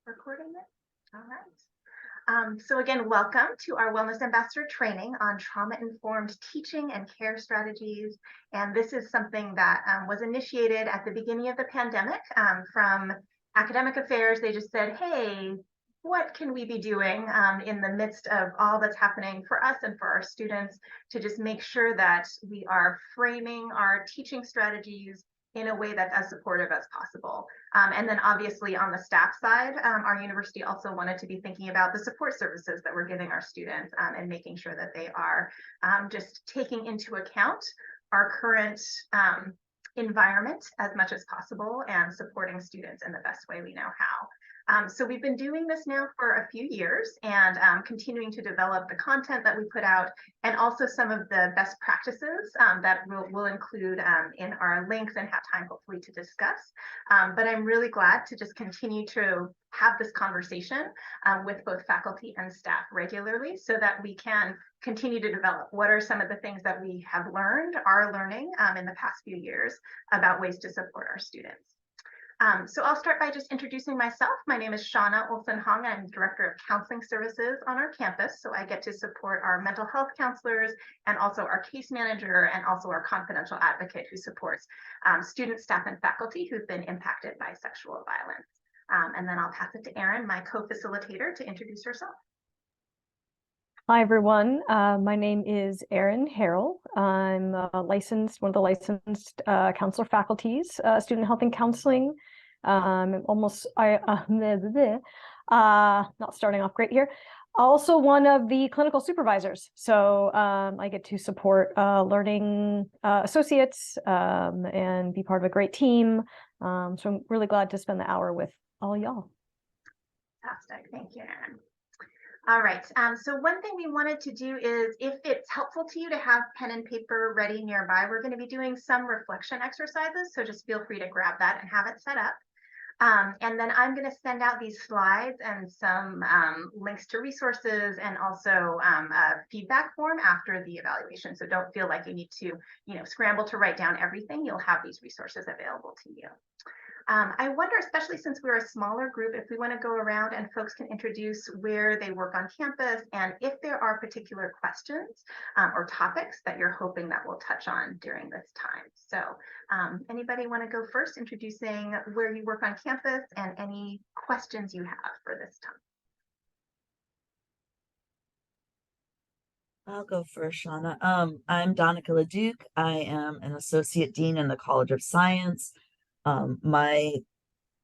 Recording it. All right. So again, welcome to our Wellness Ambassador training on trauma-informed teaching and care strategies. And this is something that was initiated at the beginning of the pandemic from academic affairs. They just said, hey, what can we be doing in the midst of all that's happening for us and for our students to just make sure that we are framing our teaching strategies in a way that's as supportive as possible. And then obviously on the staff side, our university also wanted to be thinking about the support services that we're giving our students and making sure that they are just taking into account our current environment as much as possible and supporting students in the best way we know how. So we've been doing this now for a few years and continuing to develop the content that we put out and also some of the best practices that we'll include in our links and have time hopefully to discuss. But I'm really glad to just continue to have this conversation with both faculty and staff regularly so that we can continue to develop what are some of the things that we have learned, are learning in the past few years about ways to support our students. So I'll start by just introducing myself. My name is Shauna Olson-Hong. I'm Director of Counseling Services on our campus. So I get to support our mental health counselors and also our case manager and also our confidential advocate who supports students, staff, and faculty who've been impacted by sexual violence. And then I'll pass it to Erin, my co-facilitator, to introduce herself. Hi, everyone. My name is Erin Harrell. I'm one of the licensed counselor faculties, student health and counseling. Not starting off great here. Also one of the clinical supervisors. So I get to support learning associates and be part of a great team. So I'm really glad to spend the hour with all y'all. Fantastic. Thank you, Erin. All right, so one thing we wanted to do is if it's helpful to you to have pen and paper ready nearby, we're going to be doing some reflection exercises. So just feel free to grab that and have it set up. And then I'm going to send out these slides and some links to resources and also a feedback form after the evaluation. So don't feel like you need to, scramble to write down everything. You'll have these resources available to you. I wonder, especially since we're a smaller group, if we want to go around and folks can introduce where they work on campus and if there are particular questions or topics that you're hoping that we'll touch on during this time. So anybody want to go first, introducing where you work on campus and any questions you have for this time? I'll go first, Shauna. I'm Donica LeDuc. I am an associate dean in the College of Science. My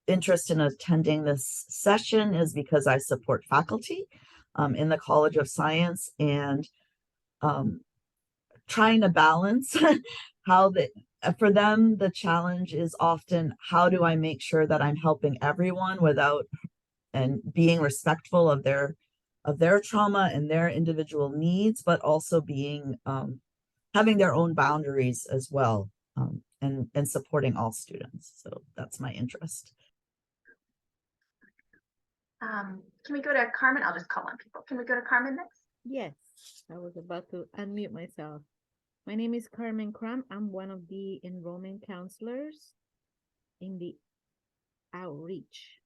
interest in attending this session is because I support faculty in the College of Science and trying to balance how for them, the challenge is often how do I make sure that I'm helping everyone without and being respectful of their trauma and their individual needs, but also being having their own boundaries as well. And supporting all students. So that's my interest. Can we go to Carmen? I'll just call on people. Can we go to Carmen next? Yes, I was about to unmute myself. My name is Carmen Crum. I'm one of the enrollment counselors in the outreach.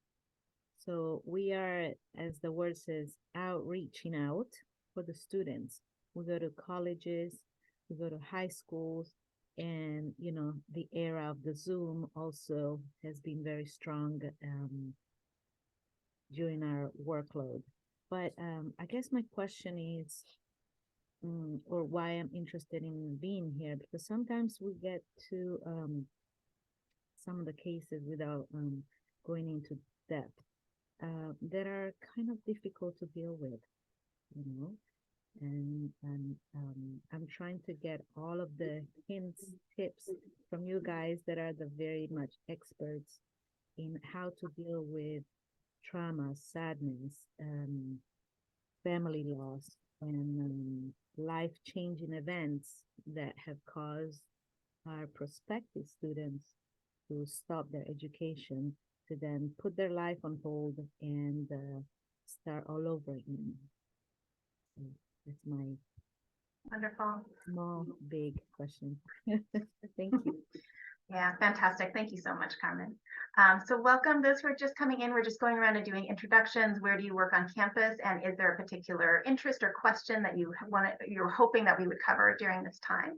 So we are, as the word says, outreaching out for the students. We go to colleges, we go to high schools, and the era of the Zoom also has been very strong during our workload. But I guess my question is, or why I'm interested in being here, because sometimes we get to some of the cases without going into depth that are kind of difficult to deal with, and I'm trying to get all of the hints, tips from you guys that are the very much experts in how to deal with trauma, sadness, family loss, and life-changing events that have caused our prospective students to stop their education, to then put their life on hold and start all over again. So that's my wonderful small, big question. Thank you. Yeah, fantastic. Thank you so much, Carmen. So welcome those who are just coming in. We're just going around and doing introductions. Where do you work on campus? And is there a particular interest or question that you're hoping that we would cover during this time?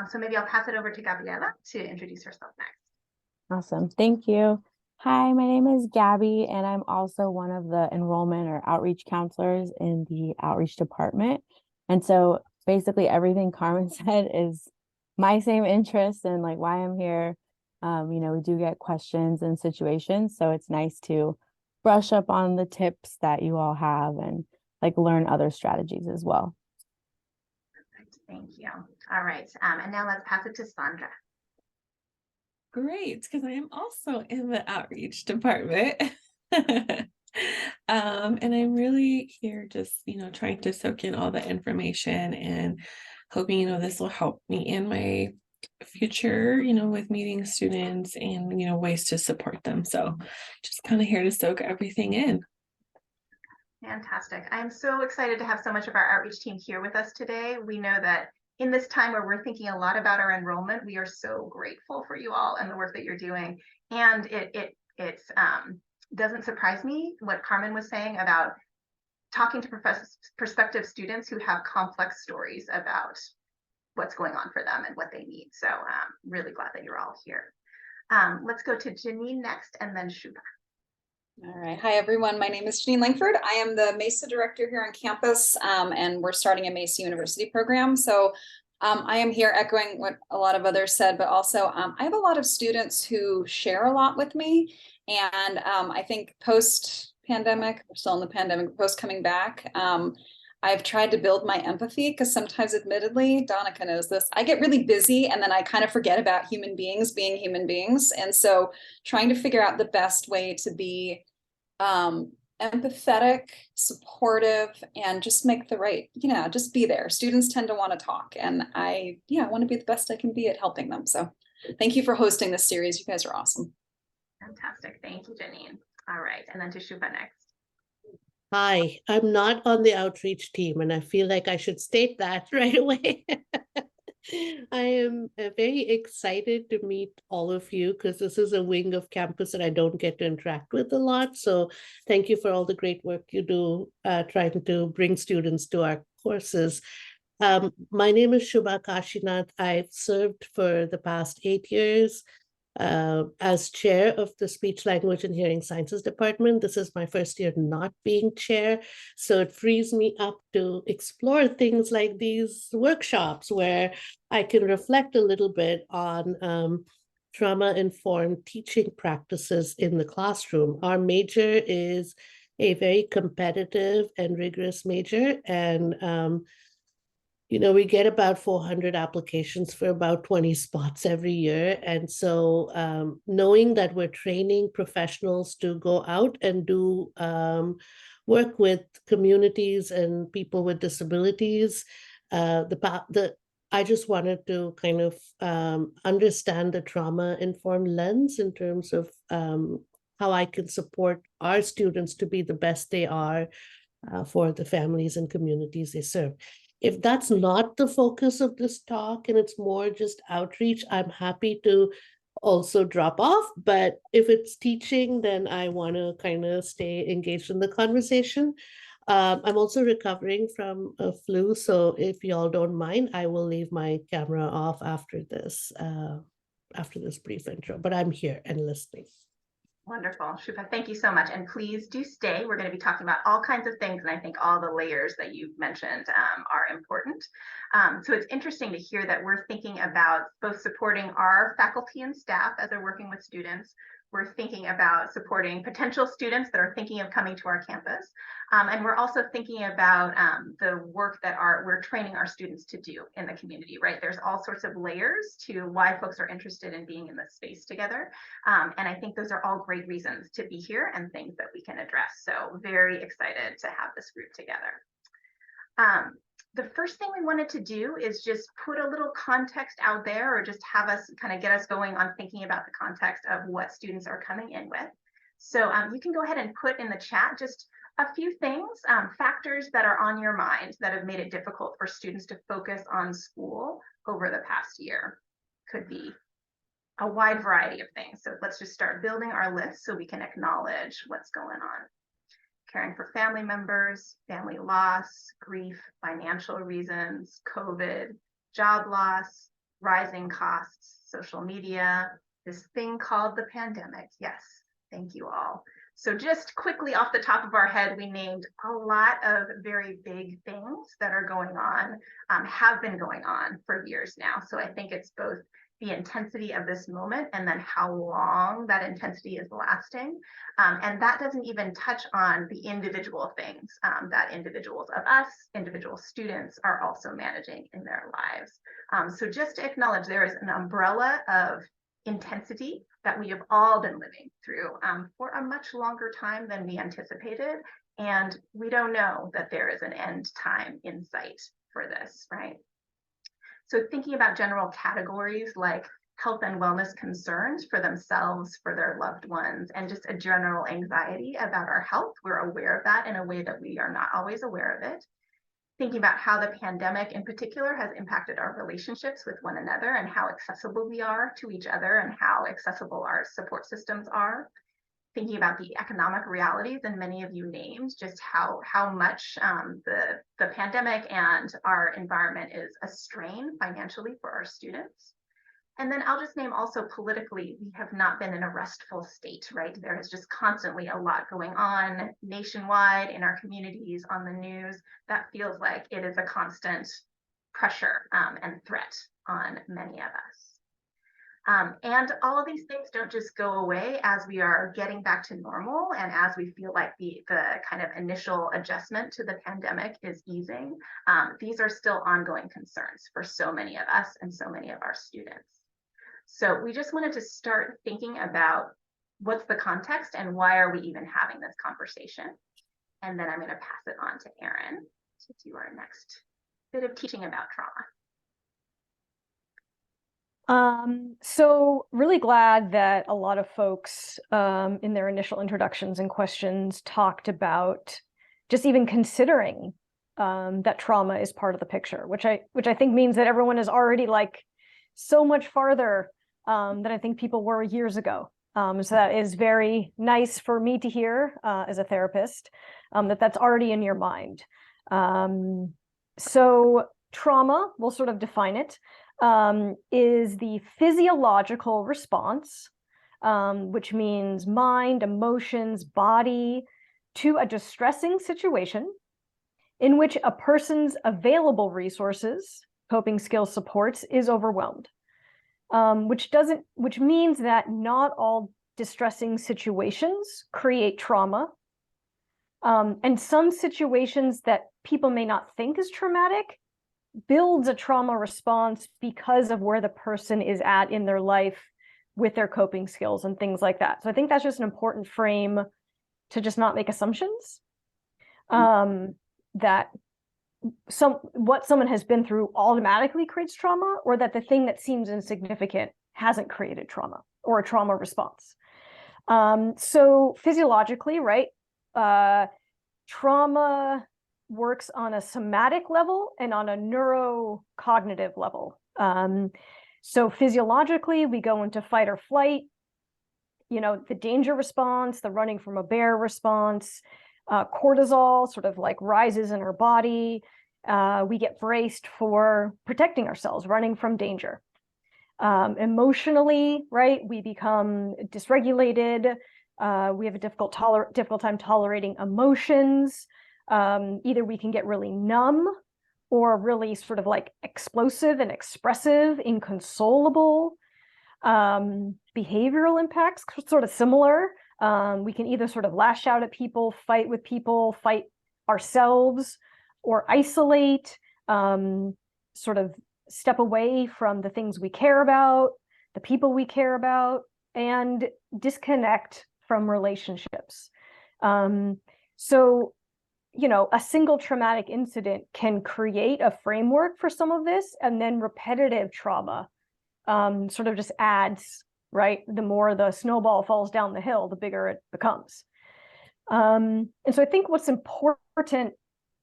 So maybe I'll pass it over to Gabriela to introduce herself next. Awesome. Thank you. Hi, my name is Gabby, and I'm also one of the enrollment or outreach counselors in the outreach department. And so basically everything Carmen said is my same interest and like why I'm here. We do get questions and situations, so it's nice to brush up on the tips that you all have and like learn other strategies as well. Perfect. Thank you. All right. And now let's pass it to Sandra. Great, because I am also in the outreach department. And I'm really here just, trying to soak in all the information and hoping, this will help me in my future, with meeting students and, ways to support them. So just kind of here to soak everything in. Fantastic. I'm so excited to have so much of our outreach team here with us today. We know that in this time where we're thinking a lot about our enrollment, we are so grateful for you all and the work that you're doing. And it doesn't surprise me what Carmen was saying about talking to prospective students who have complex stories about what's going on for them and what they need. So really glad that you're all here. Let's go to Janine next and then Shubha. All right. Hi, everyone. My name is Janine Langford. I am the MESA director here on campus, and we're starting a MESA University program. So I am here echoing what a lot of others said, but also I have a lot of students who share a lot with me. And I think post-pandemic, we're still in the pandemic, post coming back, I've tried to build my empathy because sometimes, admittedly, Donica knows this, I get really busy and then I kind of forget about human beings being human beings. And so trying to figure out the best way to be empathetic, supportive, and just make the right, just be there. Students tend to want to talk, and I want to be the best I can be at helping them. So thank you for hosting this series. You guys are awesome. Fantastic. Thank you, Janine. All right. And then to Shubha next. Hi, I'm not on the outreach team, and I feel like I should state that right away. I am very excited to meet all of you because this is a wing of campus that I don't get to interact with a lot. So thank you for all the great work you do trying to bring students to our courses. My name is Shubha Kashinath. I've served for the past 8 years as chair of the Speech, Language, and Hearing Sciences Department. This is my first year not being chair, so it frees me up to explore things like these workshops where I can reflect a little bit on trauma-informed teaching practices in the classroom. Our major is a very competitive and rigorous major, and we get about 400 applications for about 20 spots every year. And so knowing that we're training professionals to go out and do work with communities and people with disabilities, I just wanted to kind of understand the trauma-informed lens in terms of how I can support our students to be the best they are for the families and communities they serve. If that's not the focus of this talk and it's more just outreach, I'm happy to also drop off. But if it's teaching, then I want to kind of stay engaged in the conversation. I'm also recovering from a flu, so if y'all don't mind, I will leave my camera off after this brief intro, but I'm here and listening. Wonderful, Shubha, thank you so much. And please do stay. We're going to be talking about all kinds of things. And I think all the layers that you've mentioned are important. So it's interesting to hear that we're thinking about both supporting our faculty and staff as they're working with students. We're thinking about supporting potential students that are thinking of coming to our campus. And we're also thinking about the work that we're training our students to do in the community, right? There's all sorts of layers to why folks are interested in being in this space together. And I think those are all great reasons to be here and things that we can address. So very excited to have this group together. The first thing we wanted to do is just put a little context out there, or just have us kind of get us going on thinking about the context of what students are coming in with. So you can go ahead and put in the chat just a few things, factors that are on your mind that have made it difficult for students to focus on school over the past year. Could be a wide variety of things. So let's just start building our list so we can acknowledge what's going on. Caring for family members, family loss, grief, financial reasons, COVID, job loss, rising costs, social media, this thing called the pandemic. Yes, thank you all. So just quickly off the top of our head, we named a lot of very big things that are going on, have been going on for years now. So I think it's both the intensity of this moment and then how long that intensity is lasting. And that doesn't even touch on the individual things that individuals of us, individual students are also managing in their lives. So just to acknowledge there is an umbrella of intensity that we have all been living through for a much longer time than we anticipated. And we don't know that there is an end time in sight for this, right? So thinking about general categories like health and wellness concerns for themselves, for their loved ones, and just a general anxiety about our health. We're aware of that in a way that we are not always aware of it. Thinking about how the pandemic in particular has impacted our relationships with one another and how accessible we are to each other and how accessible our support systems are. Thinking about the economic realities, and many of you named just how much the pandemic and our environment is a strain financially for our students. And then I'll just name also politically, we have not been in a restful state, right? There is just constantly a lot going on nationwide in our communities, on the news. That feels like it is a constant pressure and threat on many of us. And all of these things don't just go away as we are getting back to normal and as we feel like the kind of initial adjustment to the pandemic is easing. These are still ongoing concerns for so many of us and so many of our students. So we just wanted to start thinking about what's the context and why are we even having this conversation? And then I'm going to pass it on to Erin to do our next bit of teaching about trauma. So really glad that a lot of folks in their initial introductions and questions talked about just even considering that trauma is part of the picture, which I think means that everyone is already like so much farther than I think people were years ago. So that is very nice for me to hear as a therapist, that's already in your mind. So trauma, we'll sort of define it, is the physiological response, which means mind, emotions, body, to a distressing situation in which a person's available resources, coping skills, supports, is overwhelmed. Which means that not all distressing situations create trauma. And some situations that people may not think is traumatic builds a trauma response because of where the person is at in their life with their coping skills and things like that. So I think that's just an important frame to just not make assumptions that what someone has been through automatically creates trauma, or that the thing that seems insignificant hasn't created trauma or a trauma response. So physiologically, right, trauma works on a somatic level and on a neurocognitive level. So physiologically, we go into fight or flight, the danger response, the running from a bear response, cortisol sort of like rises in our body. We get braced for protecting ourselves, running from danger. Emotionally, right, we become dysregulated. We have a difficult time tolerating emotions. Either we can get really numb or really sort of like explosive and expressive, inconsolable. Behavioral impacts, sort of similar. We can either sort of lash out at people, fight with people, fight ourselves, or isolate, sort of step away from the things we care about, the people we care about, and disconnect from relationships. So, a single traumatic incident can create a framework for some of this, and then repetitive trauma sort of just adds, right? The more the snowball falls down the hill, the bigger it becomes. And so I think what's important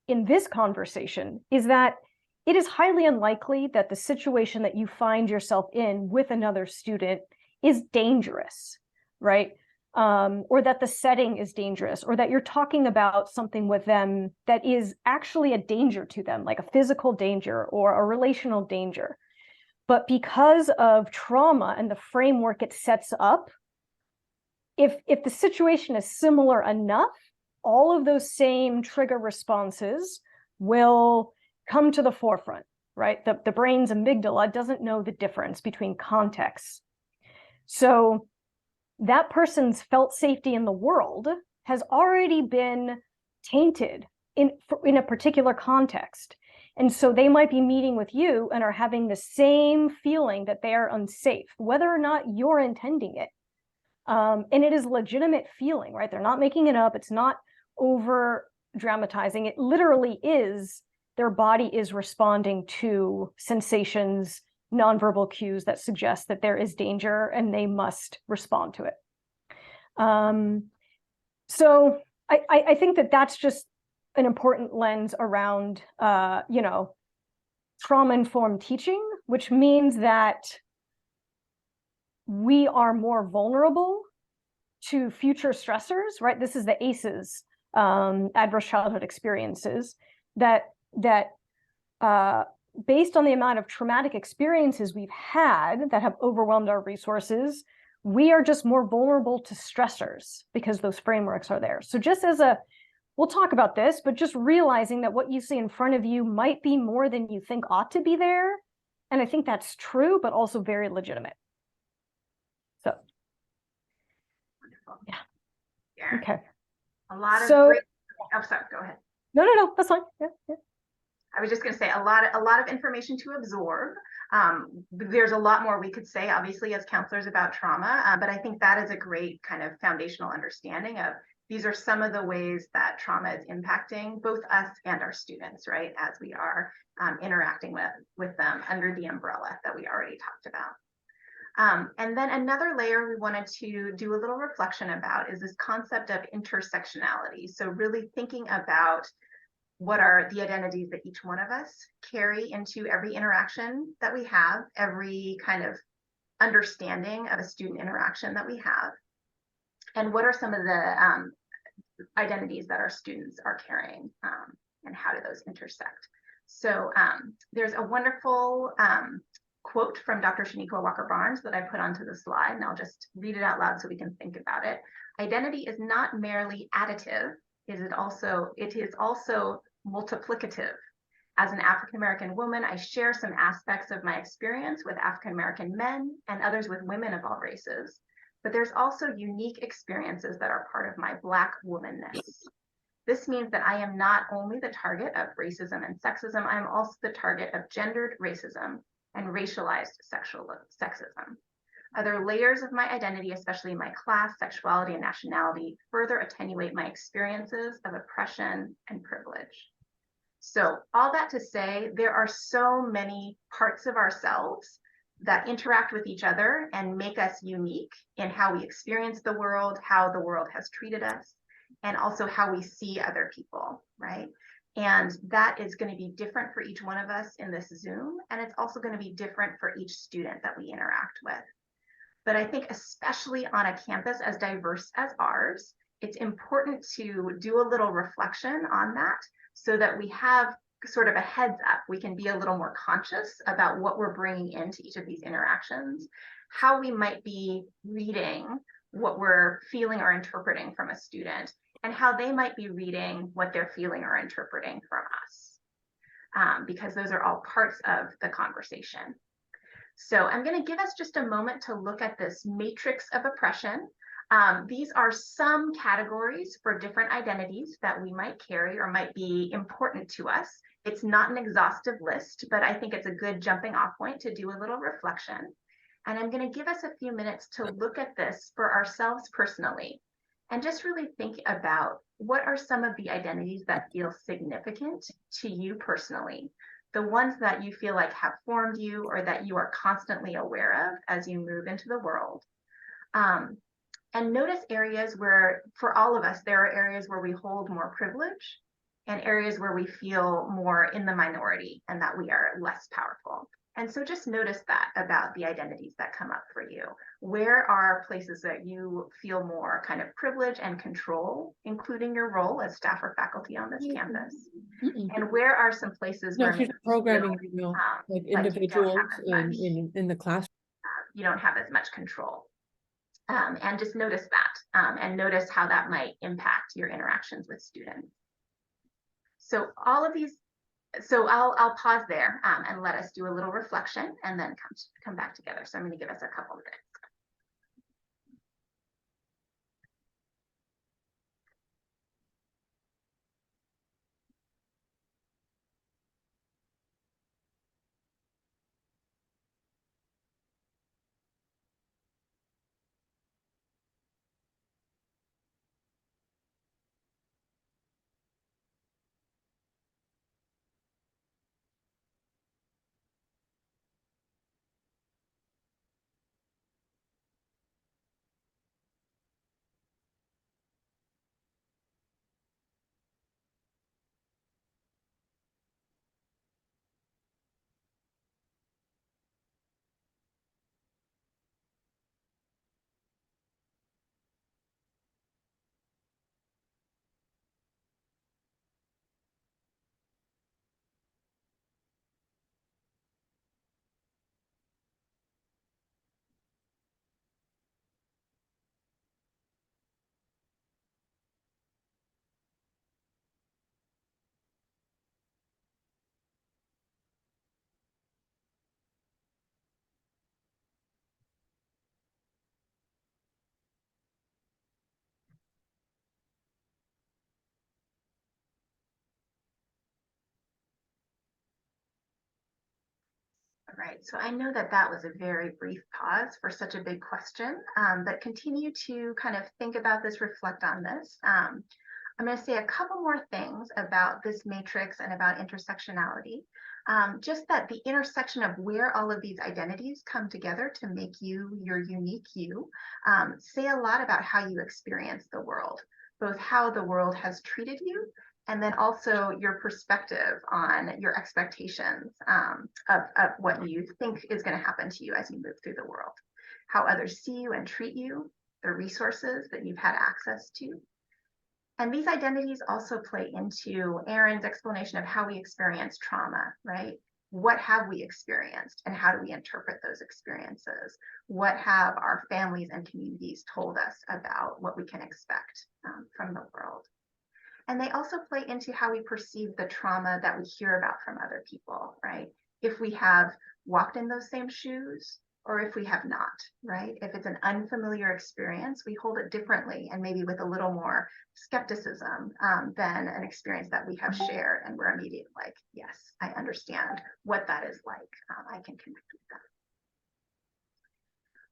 in this conversation is that it is highly unlikely that the situation that you find yourself in with another student is dangerous, right? Or that the setting is dangerous, or that you're talking about something with them that is actually a danger to them, like a physical danger or a relational danger. But because of trauma and the framework it sets up, if the situation is similar enough, all of those same trigger responses will come to the forefront, right? The brain's amygdala doesn't know the difference between contexts. So that person's felt safety in the world has already been tainted in a particular context. And so they might be meeting with you and are having the same feeling that they are unsafe, whether or not you're intending it. And it is a legitimate feeling, right? They're not making it up. It's not over dramatizing. It literally is, their body is responding to sensations, nonverbal cues that suggest that there is danger and they must respond to it. So I think that that's just an important lens around, you know, trauma-informed teaching, which means that we are more vulnerable to future stressors, right? This is the ACEs, adverse childhood experiences, that based on the amount of traumatic experiences we've had that have overwhelmed our resources, we are just more vulnerable to stressors because those frameworks are there. So just as we'll talk about this, but just realizing that what you see in front of you might be more than you think ought to be there. And I think that's true, but also very legitimate. So. Wonderful. Yeah. Okay. A lot of So, great, oh, sorry, go ahead. No, that's fine. Yeah. I was just going to say a lot of information to absorb. There's a lot more we could say, obviously, as counselors about trauma, but I think that is a great kind of foundational understanding of these are some of the ways that trauma is impacting both us and our students, right, as we are interacting with them under the umbrella that we already talked about. And then another layer we wanted to do a little reflection about is this concept of intersectionality. So really thinking about what are the identities that each one of us carry into every interaction that we have, every kind of understanding of a student interaction that we have, and what are some of the identities that our students are carrying, and how do those intersect. So there's a wonderful quote from Dr. Shaniqua Walker-Barnes that I put onto the slide, and I'll just read it out loud so we can think about it. Identity is not merely additive, it is also multiplicative. As an African-American woman, I share some aspects of my experience with African-American men and others with women of all races, but there's also unique experiences that are part of my Black womanness. This means that I am not only the target of racism and sexism, I am also the target of gendered racism and racialized sexism. Other layers of my identity, especially my class, sexuality, and nationality, further attenuate my experiences of oppression and privilege. So all that to say, there are so many parts of ourselves that interact with each other and make us unique in how we experience the world, how the world has treated us, and also how we see other people, right? And that is going to be different for each one of us in this Zoom, and it's also going to be different for each student that we interact with. But I think especially on a campus as diverse as ours, it's important to do a little reflection on that so that we have sort of a heads up. We can be a little more conscious about what we're bringing into each of these interactions, how we might be reading what we're feeling or interpreting from a student, and how they might be reading what they're feeling or interpreting from us, because those are all parts of the conversation. So I'm going to give us just a moment to look at this matrix of oppression. These are some categories for different identities that we might carry or might be important to us. It's not an exhaustive list, but I think it's a good jumping off point to do a little reflection. And I'm going to give us a few minutes to look at this for ourselves personally and just really think about what are some of the identities that feel significant to you personally, the ones that you feel like have formed you or that you are constantly aware of as you move into the world. And notice areas where, for all of us, there are areas where we hold more privilege and areas where we feel more in the minority and that we are less powerful. And so just notice that about the identities that come up for you. Where are places that you feel more kind of privilege and control, including your role as staff or faculty on this campus? And where are some places No, where she's maybe you programming, feel, like you don't individuals have as much, in the class. you don't have as much control? And just notice that, and notice how that might impact your interactions with students. So all of these, so I'll pause there and let us do a little reflection and then come back together. So I'm going to give us a couple minutes. Right, so I know that that was a very brief pause for such a big question, but continue to kind of think about this, reflect on this. I'm going to say a couple more things about this matrix and about intersectionality. Just that the intersection of where all of these identities come together to make you your unique you, say a lot about how you experience the world, both how the world has treated you, and then also your perspective on your expectations of what you think is going to happen to you as you move through the world, how others see you and treat you, the resources that you've had access to. And these identities also play into Erin's explanation of how we experience trauma, right? What have we experienced and how do we interpret those experiences? What have our families and communities told us about what we can expect from the world? And they also play into how we perceive the trauma that we hear about from other people, right? If we have walked in those same shoes or if we have not, right? If it's an unfamiliar experience, we hold it differently and maybe with a little more skepticism than an experience that we have shared and we're immediately like, yes, I understand what that is like. I can connect with that.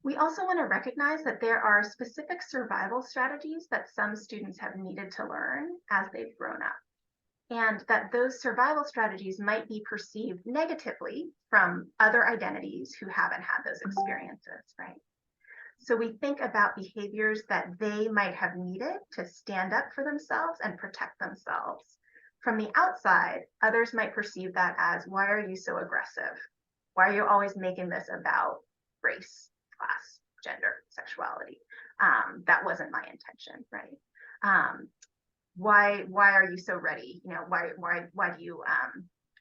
We also want to recognize that there are specific survival strategies that some students have needed to learn as they've grown up, and that those survival strategies might be perceived negatively from other identities who haven't had those experiences, right? So we think about behaviors that they might have needed to stand up for themselves and protect themselves. From the outside, others might perceive that as, why are you so aggressive? Why are you always making this about race, class, gender, sexuality? That wasn't my intention, right? Why are you so ready? You know, why do you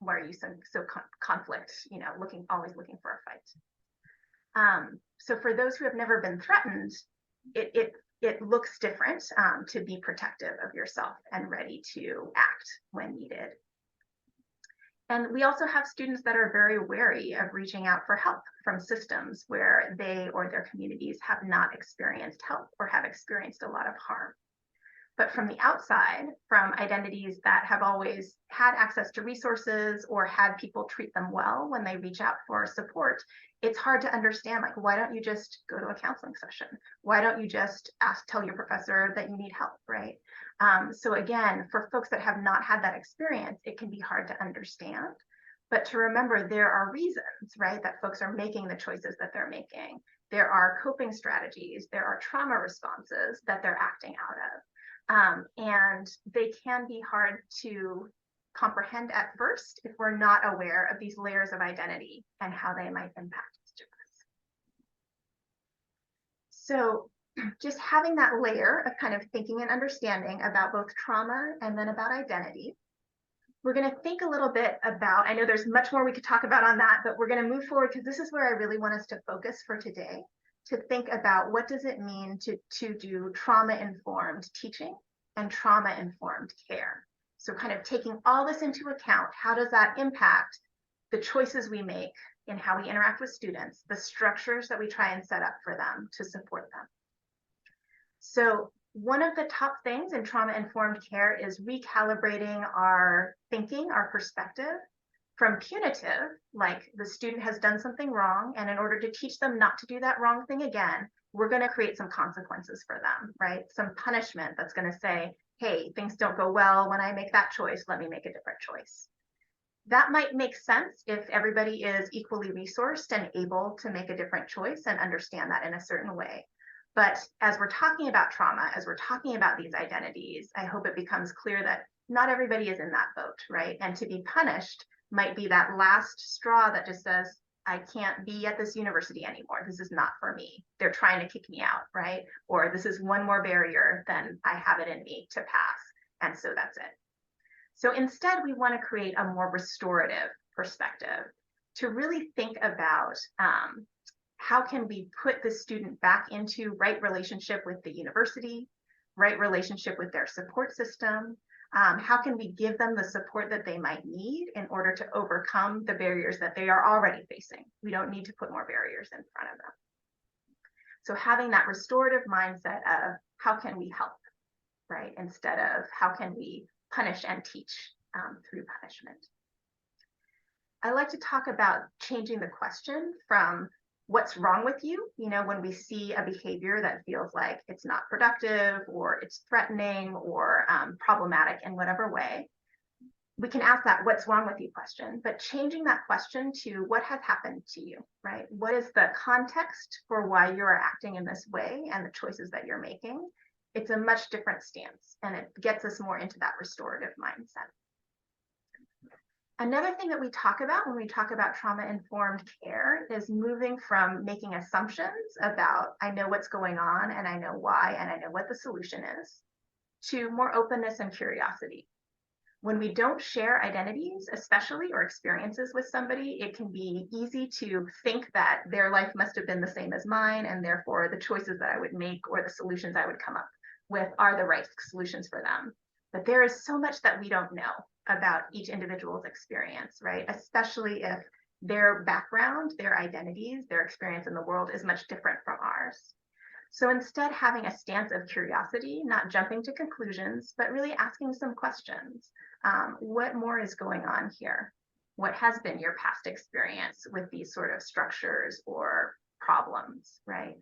why are you so conflict? You know, always looking for a fight. So for those who have never been threatened, it looks different to be protective of yourself and ready to act when needed. And we also have students that are very wary of reaching out for help from systems where they or their communities have not experienced help or have experienced a lot of harm. But from the outside, from identities that have always had access to resources or had people treat them well when they reach out for support, it's hard to understand, like, why don't you just go to a counseling session? Why don't you just tell your professor that you need help, right? So again, for folks that have not had that experience, it can be hard to understand. But to remember, there are reasons, right, that folks are making the choices that they're making. There are coping strategies, there are trauma responses that they're acting out of. And they can be hard to comprehend at first if we're not aware of these layers of identity and how they might impact each of us. So just having that layer of kind of thinking and understanding about both trauma and then about identity, we're going to think a little bit about, I know there's much more we could talk about on that, but we're going to move forward because this is where I really want us to focus for today, to think about what does it mean to do trauma-informed teaching and trauma-informed care. So kind of taking all this into account, how does that impact the choices we make in how we interact with students, the structures that we try and set up for them to support them. So one of the top things in trauma-informed care is recalibrating our thinking, our perspective from punitive, like the student has done something wrong, and in order to teach them not to do that wrong thing again, we're going to create some consequences for them, right? Some punishment that's going to say, hey, things don't go well when I make that choice, let me make a different choice. That might make sense if everybody is equally resourced and able to make a different choice and understand that in a certain way. But as we're talking about trauma, as we're talking about these identities, I hope it becomes clear that not everybody is in that boat, right? And to be punished might be that last straw that just says, I can't be at this university anymore. This is not for me. They're trying to kick me out, right? Or this is one more barrier than I have it in me to pass. And so that's it. So instead, we want to create a more restorative perspective to really think about how can we put the student back into right relationship with the university, right relationship with their support system. How can we give them the support that they might need in order to overcome the barriers that they are already facing? We don't need to put more barriers in front of them. So having that restorative mindset of how can we help, right? Instead of how can we punish and teach through punishment. I like to talk about changing the question from what's wrong with you? You know, when we see a behavior that feels like it's not productive or it's threatening or problematic in whatever way, we can ask that what's wrong with you question, but changing that question to what has happened to you, right? What is the context for why you're acting in this way and the choices that you're making? It's a much different stance and it gets us more into that restorative mindset. Another thing that we talk about when we talk about trauma-informed care is moving from making assumptions about, I know what's going on and I know why and I know what the solution is, to more openness and curiosity. When we don't share identities, especially, or experiences with somebody, it can be easy to think that their life must have been the same as mine and therefore the choices that I would make or the solutions I would come up with are the right solutions for them. But there is so much that we don't know about each individual's experience, right? Especially if their background, their identities, their experience in the world is much different from ours. So instead, having a stance of curiosity, not jumping to conclusions, but really asking some questions. What more is going on here? What has been your past experience with these sort of structures or problems, right?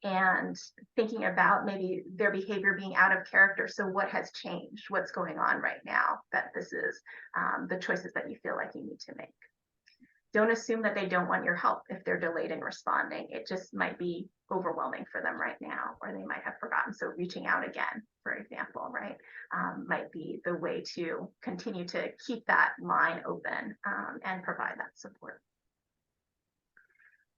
And thinking about maybe their behavior being out of character. So what has changed? What's going on right now that this is the choices that you feel like you need to make? Don't assume that they don't want your help if they're delayed in responding. It just might be overwhelming for them right now, or they might have forgotten. So reaching out again, for example, right, might be the way to continue to keep that line open and provide that support.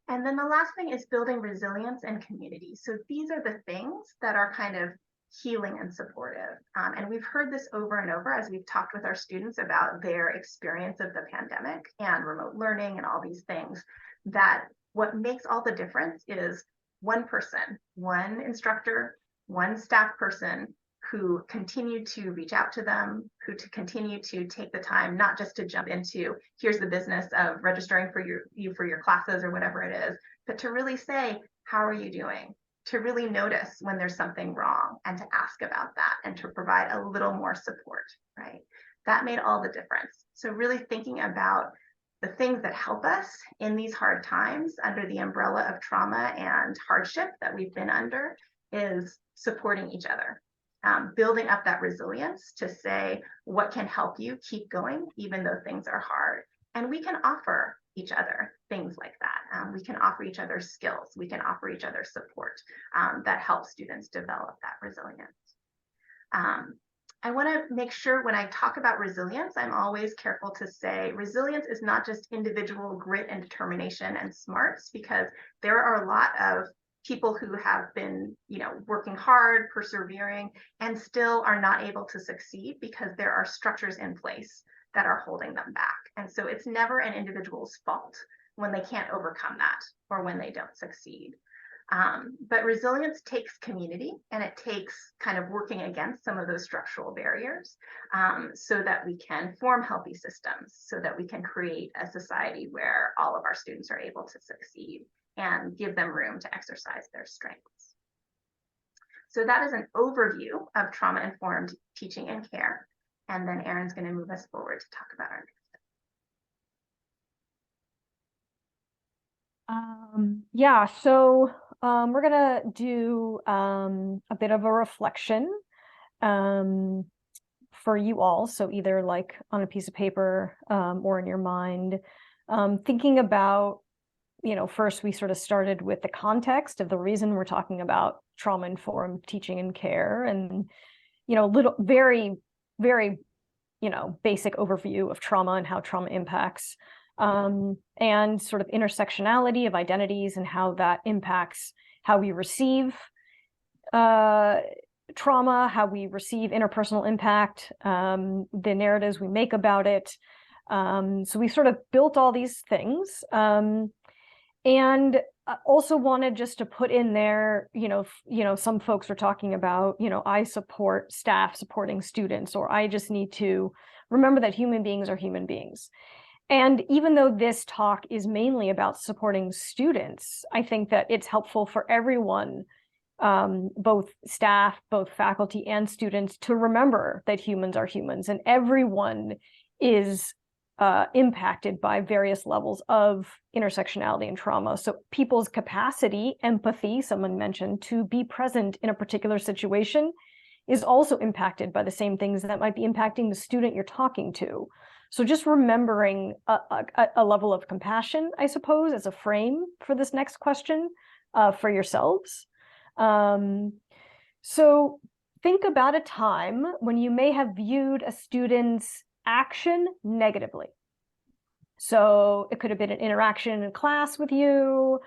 And then the last thing is building resilience and community. So these are the things that are kind of healing and supportive. And we've heard this over and over as we've talked with our students about their experience of the pandemic and remote learning and all these things, that what makes all the difference is one person, one instructor, one staff person who continue to reach out to them, who to continue to take the time, not just to jump into, here's the business of registering for you for your classes or whatever it is, but to really say, how are you doing? To really notice when there's something wrong and to ask about that and to provide a little more support, right? That made all the difference. So really thinking about the things that help us in these hard times under the umbrella of trauma and hardship that we've been under is supporting each other. Building up that resilience to say what can help you keep going even though things are hard. And we can offer each other things like that. We can offer each other skills. We can offer each other support that helps students develop that resilience. I want to make sure when I talk about resilience, I'm always careful to say resilience is not just individual grit and determination and smarts, because there are a lot of people who have been, working hard, persevering, and still are not able to succeed because there are structures in place that are holding them back. And so it's never an individual's fault when they can't overcome that or when they don't succeed. But resilience takes community, and it takes kind of working against some of those structural barriers, so that we can form healthy systems, so that we can create a society where all of our students are able to succeed and give them room to exercise their strengths. So that is an overview of trauma-informed teaching and care. And then Erin's going to move us forward to talk about our next. Yeah, so we're gonna do a bit of a reflection for you all. So either like on a piece of paper or in your mind, thinking about, first we sort of started with the context of the reason we're talking about trauma-informed teaching and care, and little very, very, basic overview of trauma and how trauma impacts, and sort of intersectionality of identities and how that impacts how we receive trauma, how we receive interpersonal impact, the narratives we make about it. So we sort of built all these things. And I also wanted just to put in there, some folks are talking about, I support staff supporting students, or I just need to remember that human beings are human beings. And even though this talk is mainly about supporting students, I think that it's helpful for everyone, both staff, both faculty and students, to remember that humans are humans, and everyone is impacted by various levels of intersectionality and trauma. So people's capacity, empathy, someone mentioned, to be present in a particular situation is also impacted by the same things that might be impacting the student you're talking to. So just remembering a level of compassion, I suppose, as a frame for this next question for yourselves. So think about a time when you may have viewed a student's action negatively. So it could have been an interaction in class with you,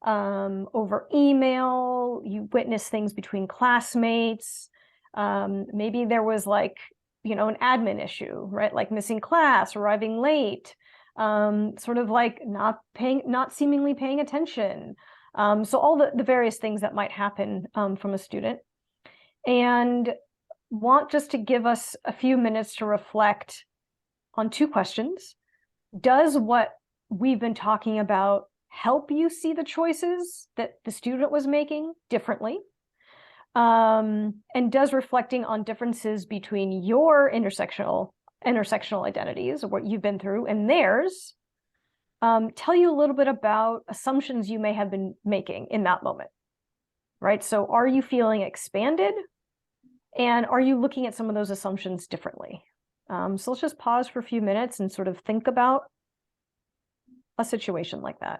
over email, you witnessed things between classmates. Maybe there was like, an admin issue, right? Like missing class, arriving late, sort of like not seemingly paying attention. So all the various things that might happen from a student. And want just to give us a few minutes to reflect on two questions. Does what we've been talking about help you see the choices that the student was making differently? And does reflecting on differences between your intersectional identities, or what you've been through, and theirs, tell you a little bit about assumptions you may have been making in that moment, right? So are you feeling expanded? And are you looking at some of those assumptions differently? So let's just pause for a few minutes and sort of think about a situation like that.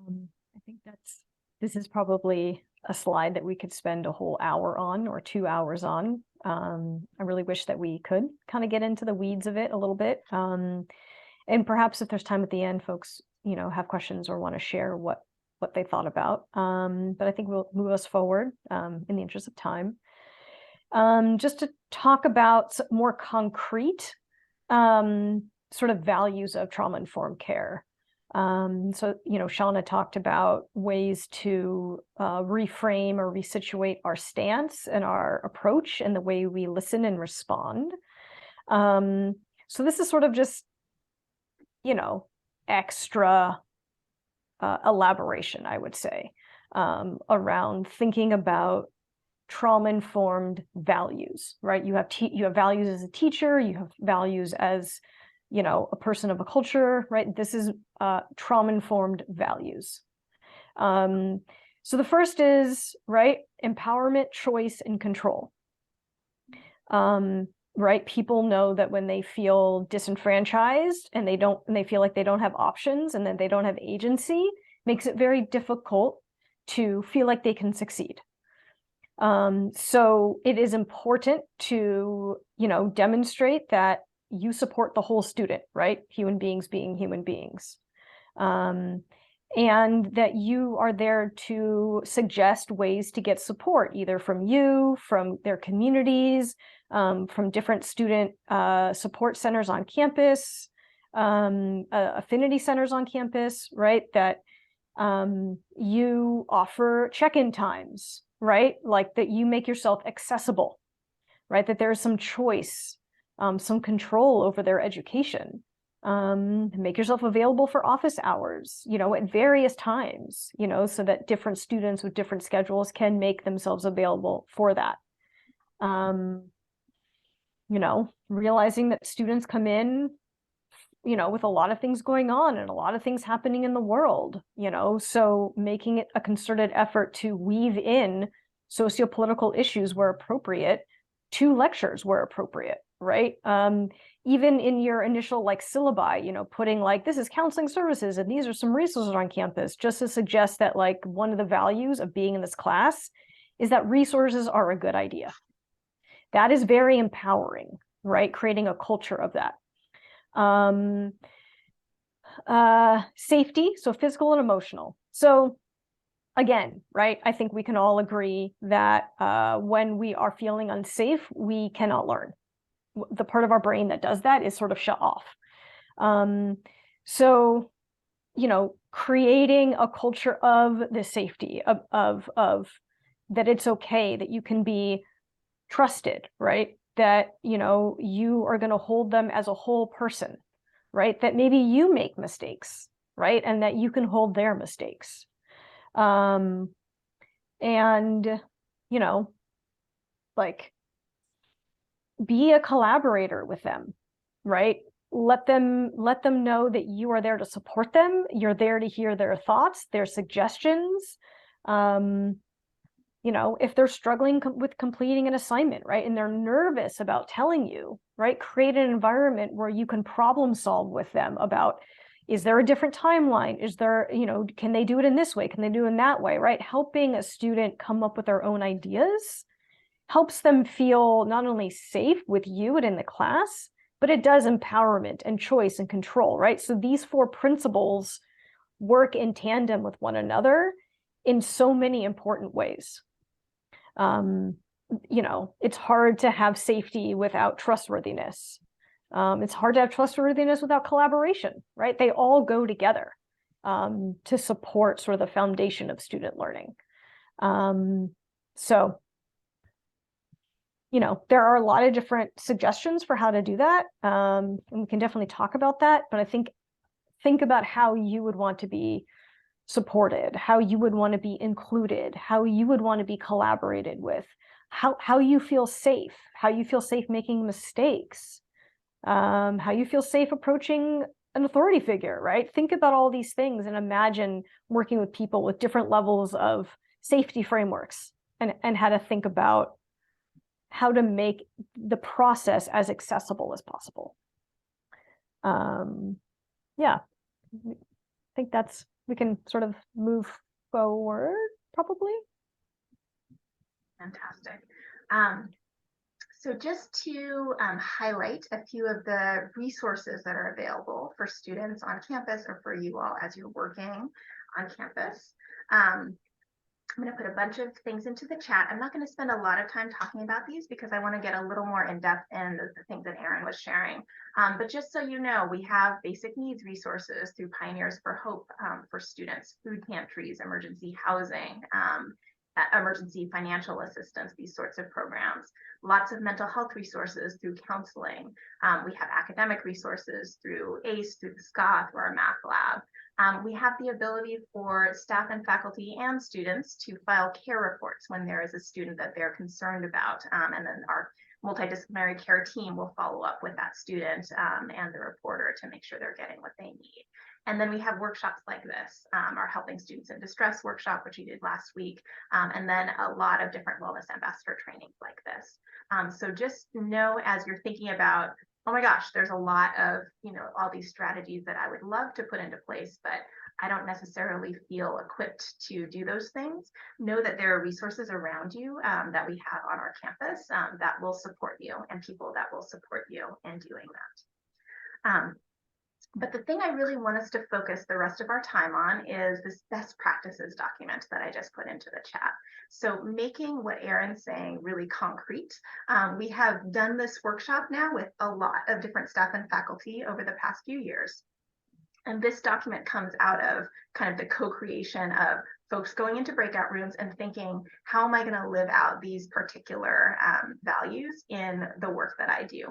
I think this is probably a slide that we could spend a whole hour on or 2 hours on. I really wish that we could kind of get into the weeds of it a little bit. And perhaps if there's time at the end, folks, have questions or want to share what they thought about. But I think we'll move us forward in the interest of time. Just to talk about more concrete sort of values of trauma-informed care. So, Shauna talked about ways to reframe or resituate our stance and our approach and the way we listen and respond. So this is sort of just, extra elaboration, I would say, around thinking about trauma-informed values, right? You have values as a teacher, you have values as a person of a culture, right? This is trauma-informed values. So the first is, right, empowerment, choice, and control. Right? People know that when they feel disenfranchised and they feel like they don't have options and that they don't have agency, makes it very difficult to feel like they can succeed. So it is important to, demonstrate that you support the whole student, right? Human beings being human beings. And that you are there to suggest ways to get support, either from you, from their communities, from different student support centers on campus, affinity centers on campus, right? That you offer check-in times, right? Like that you make yourself accessible, right? That there's some choice, some control over their education. Make yourself available for office hours, at various times, so that different students with different schedules can make themselves available for that. Realizing that students come in, with a lot of things going on and a lot of things happening in the world, so making it a concerted effort to weave in sociopolitical issues where appropriate to lectures where appropriate, right? Even in your initial syllabi, putting this is counseling services and these are some resources on campus, just to suggest that one of the values of being in this class is that resources are a good idea. That is very empowering, right? Creating a culture of that. Safety, so physical and emotional. So again, right, I think we can all agree that when we are feeling unsafe, we cannot learn. The part of our brain that does that is sort of shut off. So, creating a culture of the safety, of that it's okay, that you can be trusted, right? That, you are going to hold them as a whole person, right? That maybe you make mistakes, right? And that you can hold their mistakes. And, be a collaborator with them, right? Let them know that you are there to support them. You're there to hear their thoughts, their suggestions. If they're struggling with completing an assignment, right? And they're nervous about telling you, right? Create an environment where you can problem solve with them about, is there a different timeline? Is there, can they do it in this way? Can they do it in that way, right? Helping a student come up with their own ideas helps them feel not only safe with you and in the class, but it does empowerment and choice and control, right? So these 4 principles work in tandem with one another in so many important ways. It's hard to have safety without trustworthiness. It's hard to have trustworthiness without collaboration, right? They all go together to support sort of the foundation of student learning. So, there are a lot of different suggestions for how to do that. And we can definitely talk about that, but I think about how you would want to be supported, how you would want to be included, how you would want to be collaborated with, how you feel safe, making mistakes, how you feel safe approaching an authority figure, right? Think about all these things and imagine working with people with different levels of safety frameworks and how to think about how to make the process as accessible as possible. Yeah, I think that's we can sort of move forward, probably. Fantastic. So just to highlight a few of the resources that are available for students on campus or for you all as you're working on campus. I'm going to put a bunch of things into the chat. I'm not going to spend a lot of time talking about these because I want to get a little more in depth in the things that Erin was sharing. But just so you know, we have basic needs resources through Pioneers for Hope for students, food pantries, emergency housing, emergency financial assistance, these sorts of programs. Lots of mental health resources through counseling. We have academic resources through ACE, through the SCA, through our math lab. We have the ability for staff and faculty and students to file care reports when there is a student that they're concerned about. And then our multidisciplinary care team will follow up with that student and the reporter to make sure they're getting what they need. And then we have workshops like this, our Helping Students in Distress workshop, which we did last week, and then a lot of different wellness ambassador trainings like this. So just know as you're thinking about, oh my gosh, there's a lot of, all these strategies that I would love to put into place, but I don't necessarily feel equipped to do those things. Know that there are resources around you that we have on our campus that will support you and people that will support you in doing that. But the thing I really want us to focus the rest of our time on is this best practices document that I just put into the chat. So making what Erin's saying really concrete. We have done this workshop now with a lot of different staff and faculty over the past few years. And this document comes out of kind of the co-creation of folks going into breakout rooms and thinking, how am I going to live out these particular values in the work that I do?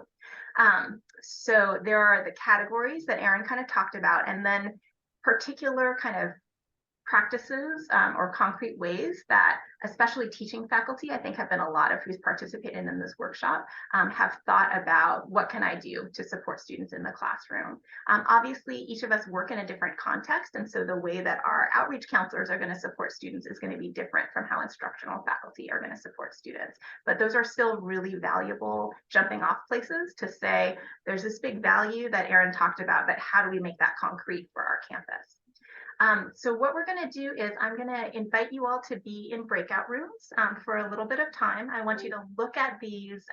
So there are the categories that Erin kind of talked about, and then particular kind of practices or concrete ways that especially teaching faculty, I think have been a lot of who's participated in this workshop, have thought about what can I do to support students in the classroom. Obviously, each of us work in a different context, and so the way that our outreach counselors are going to support students is going to be different from how instructional faculty are going to support students. But those are still really valuable jumping off places to say, there's this big value that Erin talked about, but how do we make that concrete for our campus? So what we're going to do is I'm going to invite you all to be in breakout rooms for a little bit of time. I want you to look at these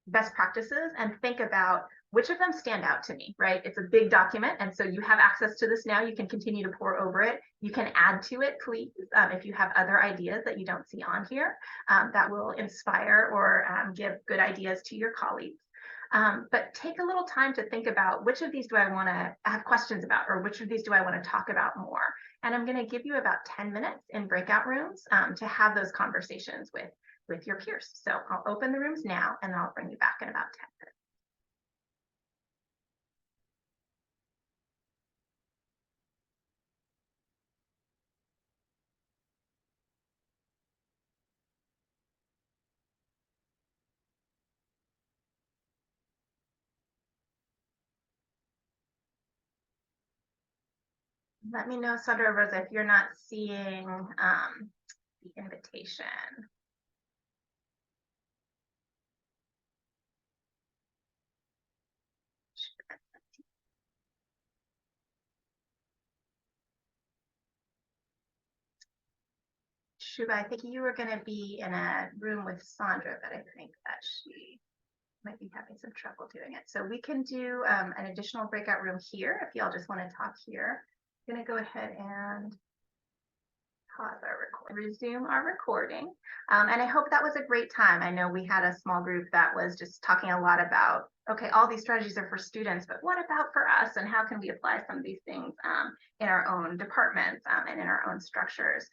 best practices and think about which of them stand out to me, right? It's a big document, and so you have access to this now. You can continue to pour over it. You can add to it, please, if you have other ideas that you don't see on here that will inspire or give good ideas to your colleagues. But take a little time to think about which of these do I want to have questions about, or which of these do I want to talk about more. And I'm going to give you about 10 minutes in breakout rooms to have those conversations with your peers. So I'll open the rooms now, and I'll bring you back in about 10 minutes. Let me know, Sandra Rosa, if you're not seeing the invitation. Shuba, I think you were going to be in a room with Sandra, but I think that she might be having some trouble doing it. So we can do an additional breakout room here if y'all just want to talk here. I'm going to go ahead and pause our recording, resume our recording. And I hope that was a great time. I know we had a small group that was just talking a lot about, okay, all these strategies are for students, but what about for us? And how can we apply some of these things in our own departments and in our own structures?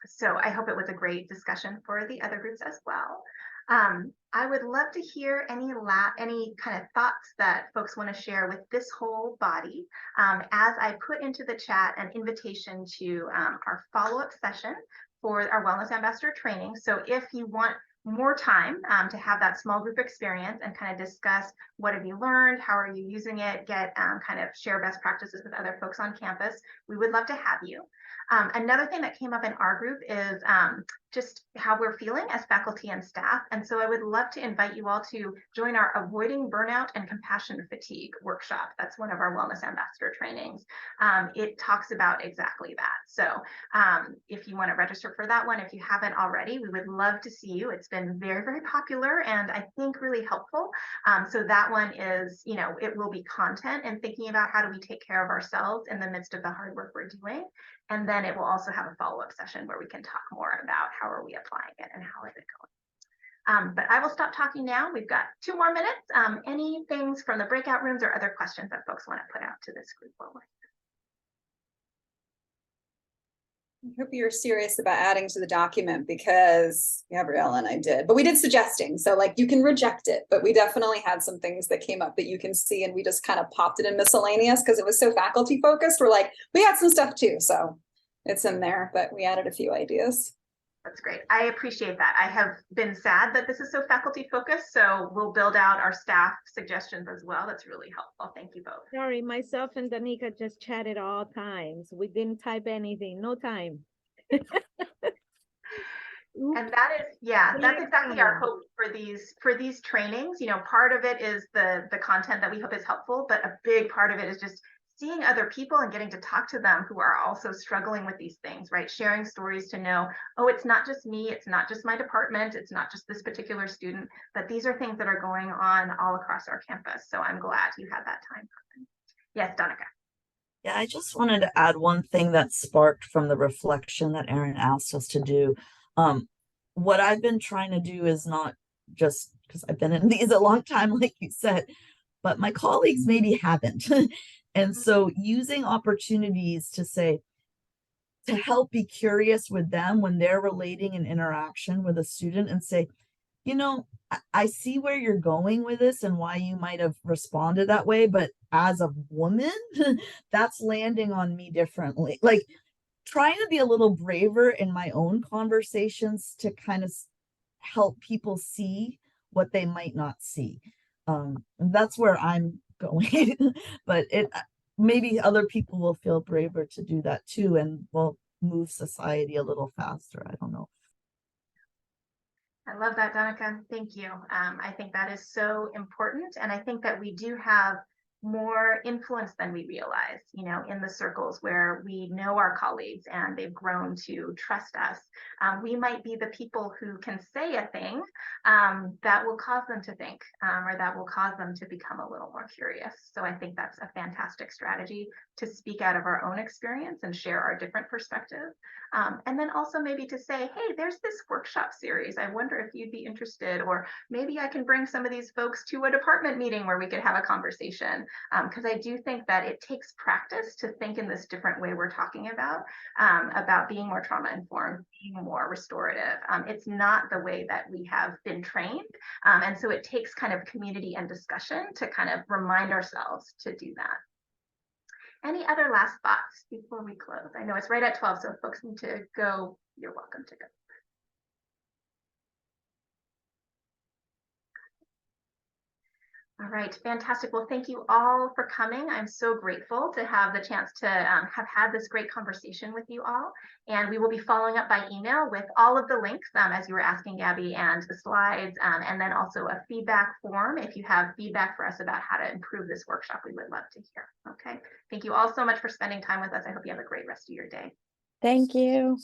So I hope it was a great discussion for the other groups as well. I would love to hear any kind of thoughts that folks want to share with this whole body as I put into the chat an invitation to our follow-up session for our Wellness Ambassador training. So if you want more time to have that small group experience and kind of discuss what have you learned, how are you using it, get kind of share best practices with other folks on campus, we would love to have you. Another thing that came up in our group is just how we're feeling as faculty and staff. And so I would love to invite you all to join our Avoiding Burnout and Compassion Fatigue workshop. That's one of our Wellness Ambassador trainings. It talks about exactly that. So if you want to register for that one, if you haven't already, we would love to see you. It's been very, very popular and I think really helpful. So that one is, you know, it will be content and thinking about how do we take care of ourselves in the midst of the hard work we're doing. And then it will also have a follow-up session where we can talk more about how are we applying it and how is it going. But I will stop talking now. We've got 2 more minutes. Any things from the breakout rooms or other questions that folks want to put out to this group? I hope you're serious about adding to the document because Gabrielle and I did, but we did suggesting. So like you can reject it, but we definitely had some things that came up that you can see and we just kind of popped it in miscellaneous because it was so faculty focused. We're like, we had some stuff too. So it's in there, but we added a few ideas. That's great. I appreciate that. I have been sad that this is so faculty focused, so we'll build out our staff suggestions as well. That's really helpful. Thank you both. Sorry, myself and Danica just chatted all times. We didn't type anything, no time. And that is, yeah, that's exactly our hope for these trainings. You know, part of it is the content that we hope is helpful, but a big part of it is just seeing other people and getting to talk to them who are also struggling with these things, right? Sharing stories to know, oh, it's not just me, it's not just my department, it's not just this particular student, but these are things that are going on all across our campus. So I'm glad you had that time. Yes, Danica. Yeah, I just wanted to add one thing that sparked from the reflection that Erin asked us to do. What I've been trying to do is not just because I've been in these a long time, like you said, but my colleagues maybe haven't. And so using opportunities to say, to help be curious with them when they're relating an interaction with a student and say, you know, I see where you're going with this and why you might have responded that way, but as a woman, that's landing on me differently. Like trying to be a little braver in my own conversations to kind of help people see what they might not see. That's where I'm going, but it maybe other people will feel braver to do that too, and will move society a little faster. I don't know. I love that, Danica. Thank you. I think that is so important. And I think that we do have more influence than we realize, you know, in the circles where we know our colleagues and they've grown to trust us. We might be the people who can say a thing that will cause them to think or that will cause them to become a little more curious. So I think that's a fantastic strategy to speak out of our own experience and share our different perspectives. And then also maybe to say, hey, there's this workshop series. I wonder if you'd be interested, or maybe I can bring some of these folks to a department meeting where we could have a conversation. Because I do think that it takes practice to think in this different way we're talking about being more trauma informed, being more restorative. It's not the way that we have been trained. And so it takes kind of community and discussion to kind of remind ourselves to do that. Any other last thoughts before we close? I know it's right at 12, so if folks need to go, you're welcome to go. All right, fantastic. Well, thank you all for coming. I'm so grateful to have the chance to have had this great conversation with you all. And we will be following up by email with all of the links, as you were asking, Gabby, and the slides, and then also a feedback form. If you have feedback for us about how to improve this workshop, we would love to hear. Okay, thank you all so much for spending time with us. I hope you have a great rest of your day. Thank you.